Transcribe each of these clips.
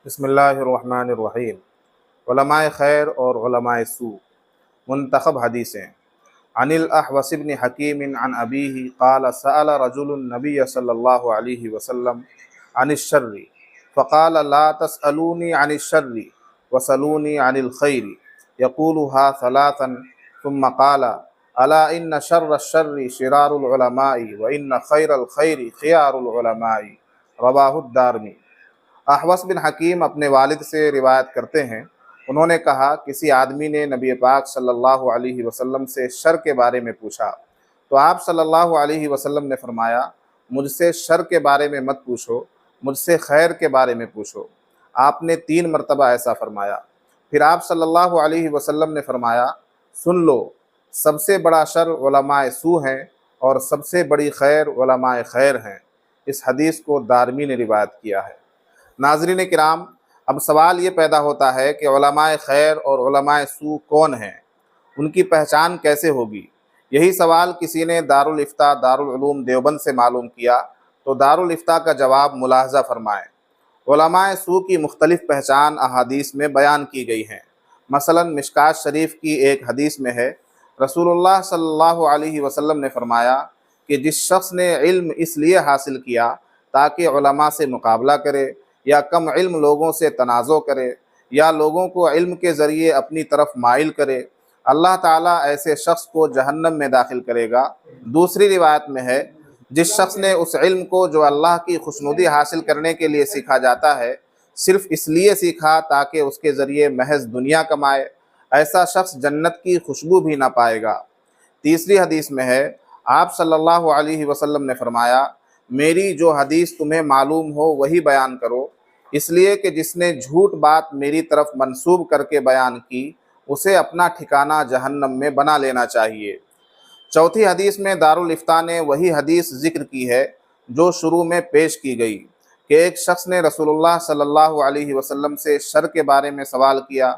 بسم اللہ الرحمن الرحیم۔ علماء خیر اور علماء سوء، منتخب حدیثیں۔ عن الاحوص بن حکیم عن ابیہ قال سأل رجل النبی صلی اللہ علیہ وسلم عن الشر فقال لا تسألونی عن الشر وسلونی عن الخیر یقولها ثلاثا ثم قال الا ان شر الشر شرار العلماء وان خیر الخیر خیار العلماء، رواہ الدارمی۔ احوص بن حکیم اپنے والد سے روایت کرتے ہیں، انہوں نے کہا کسی آدمی نے نبی پاک صلی اللہ علیہ وسلم سے شر کے بارے میں پوچھا تو آپ صلی اللہ علیہ وسلم نے فرمایا مجھ سے شر کے بارے میں مت پوچھو، مجھ سے خیر کے بارے میں پوچھو۔ آپ نے 3 مرتبہ ایسا فرمایا۔ پھر آپ صلی اللہ علیہ وسلم نے فرمایا سن لو، سب سے بڑا شر علماء سوء ہیں اور سب سے بڑی خیر علماء خیر ہیں۔ اس حدیث کو دارمی نے روایت کیا ہے۔ ناظرین کرام، اب سوال یہ پیدا ہوتا ہے کہ علماء خیر اور علماء سوء کون ہیں؟ ان کی پہچان کیسے ہوگی؟ یہی سوال کسی نے دارالافتاء دارالعلوم دیوبند سے معلوم کیا تو دارالافتاء کا جواب ملاحظہ فرمائیں۔ علماء سوء کی مختلف پہچان احادیث میں بیان کی گئی ہیں۔ مثلا مشکوٰۃ شریف کی ایک حدیث میں ہے، رسول اللہ صلی اللہ علیہ وسلم نے فرمایا کہ جس شخص نے علم اس لیے حاصل کیا تاکہ علماء سے مقابلہ کرے یا کم علم لوگوں سے تنازع کرے یا لوگوں کو علم کے ذریعے اپنی طرف مائل کرے، اللہ تعالیٰ ایسے شخص کو جہنم میں داخل کرے گا۔ دوسری روایت میں ہے، جس شخص نے اس علم کو جو اللہ کی خوشنودی حاصل کرنے کے لیے سیکھا جاتا ہے صرف اس لیے سیکھا تاکہ اس کے ذریعے محض دنیا کمائے، ایسا شخص جنت کی خوشبو بھی نہ پائے گا۔ تیسری حدیث میں ہے، آپ صلی اللہ علیہ وسلم نے فرمایا میری جو حدیث تمہیں معلوم ہو وہی بیان کرو، اس لیے کہ جس نے جھوٹ بات میری طرف منسوب کر کے بیان کی اسے اپنا ٹھکانہ جہنم میں بنا لینا چاہیے۔ چوتھی حدیث میں دارالافتاء نے وہی حدیث ذکر کی ہے جو شروع میں پیش کی گئی کہ ایک شخص نے رسول اللہ صلی اللہ علیہ وسلم سے شر کے بارے میں سوال کیا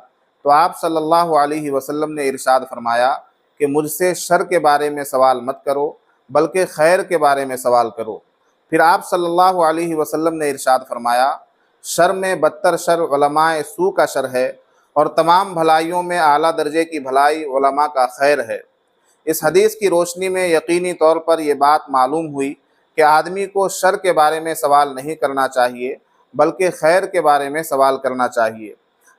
تو آپ صلی اللہ علیہ وسلم نے ارشاد فرمایا کہ مجھ سے شر کے بارے میں سوال مت کرو بلکہ خیر کے بارے میں سوال کرو۔ پھر آپ صلی اللہ علیہ وسلم نے ارشاد فرمایا شر میں بدتر شر علماء سوء کا شر ہے اور تمام بھلائیوں میں اعلیٰ درجے کی بھلائی علماء کا خیر ہے۔ اس حدیث کی روشنی میں یقینی طور پر یہ بات معلوم ہوئی کہ آدمی کو شر کے بارے میں سوال نہیں کرنا چاہیے بلکہ خیر کے بارے میں سوال کرنا چاہیے۔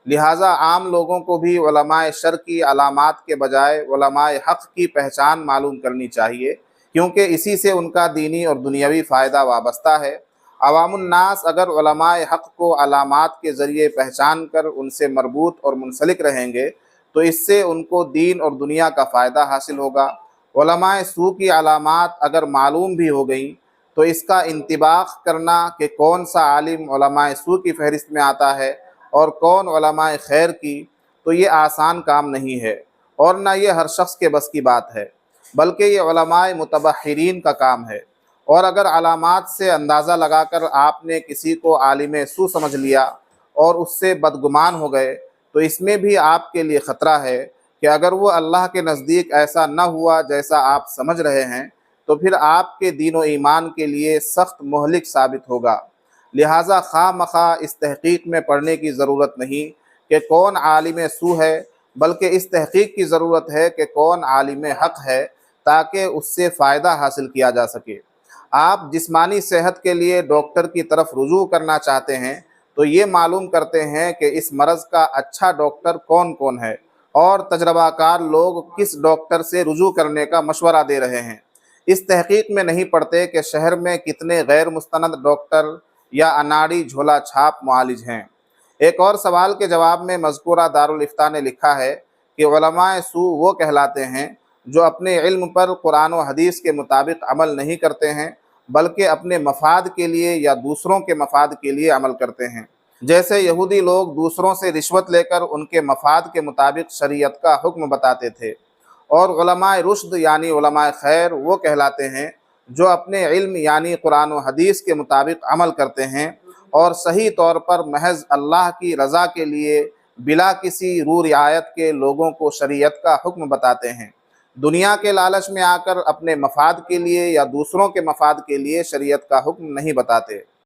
لہٰذا عام لوگوں کو بھی علماء شر کی علامات کے بجائے علماء حق کی پہچان معلوم کرنی چاہیے، کیونکہ اسی سے ان کا دینی اور دنیاوی فائدہ وابستہ ہے۔ عوام الناس اگر علماء حق کو علامات کے ذریعے پہچان کر ان سے مربوط اور منسلک رہیں گے تو اس سے ان کو دین اور دنیا کا فائدہ حاصل ہوگا۔ علماء سوء کی علامات اگر معلوم بھی ہو گئیں تو اس کا انطباق کرنا کہ کون سا عالم علماء سوء کی فہرست میں آتا ہے اور کون علماء خیر کی، تو یہ آسان کام نہیں ہے اور نہ یہ ہر شخص کے بس کی بات ہے، بلکہ یہ علماء متبحرین کا کام ہے۔ اور اگر علامات سے اندازہ لگا کر آپ نے کسی کو عالم سوء سمجھ لیا اور اس سے بدگمان ہو گئے تو اس میں بھی آپ کے لیے خطرہ ہے کہ اگر وہ اللہ کے نزدیک ایسا نہ ہوا جیسا آپ سمجھ رہے ہیں تو پھر آپ کے دین و ایمان کے لیے سخت مہلک ثابت ہوگا۔ لہٰذا خواہ مخواہ اس تحقیق میں پڑھنے کی ضرورت نہیں کہ کون عالم سوء ہے، بلکہ اس تحقیق کی ضرورت ہے کہ کون عالم حق ہے تاکہ اس سے فائدہ حاصل کیا جا سکے۔ آپ جسمانی صحت کے لیے ڈاکٹر کی طرف رجوع کرنا چاہتے ہیں تو یہ معلوم کرتے ہیں کہ اس مرض کا اچھا ڈاکٹر کون کون ہے اور تجربہ کار لوگ کس ڈاکٹر سے رجوع کرنے کا مشورہ دے رہے ہیں۔ اس تحقیق میں نہیں پڑتے کہ شہر میں کتنے غیر مستند ڈاکٹر یا اناڑی جھولا چھاپ معالج ہیں۔ ایک اور سوال کے جواب میں مذکورہ دارالافتاء نے لکھا ہے کہ علماء سوء وہ کہلاتے ہیں جو اپنے علم پر قرآن و حدیث کے مطابق عمل نہیں کرتے ہیں بلکہ اپنے مفاد کے لیے یا دوسروں کے مفاد کے لیے عمل کرتے ہیں۔ جیسے یہودی لوگ دوسروں سے رشوت لے کر ان کے مفاد کے مطابق شریعت کا حکم بتاتے تھے، اور علماء رشد یعنی علماء خیر وہ کہلاتے ہیں جو اپنے علم یعنی قرآن و حدیث کے مطابق عمل کرتے ہیں اور صحیح طور پر محض اللہ کی رضا کے لیے بلا کسی رو رعایت کے لوگوں کو شریعت کا حکم بتاتے ہیں۔ دنیا کے لالچ میں آ کر اپنے مفاد کے لیے یا دوسروں کے مفاد کے لیے شریعت کا حکم نہیں بتاتے۔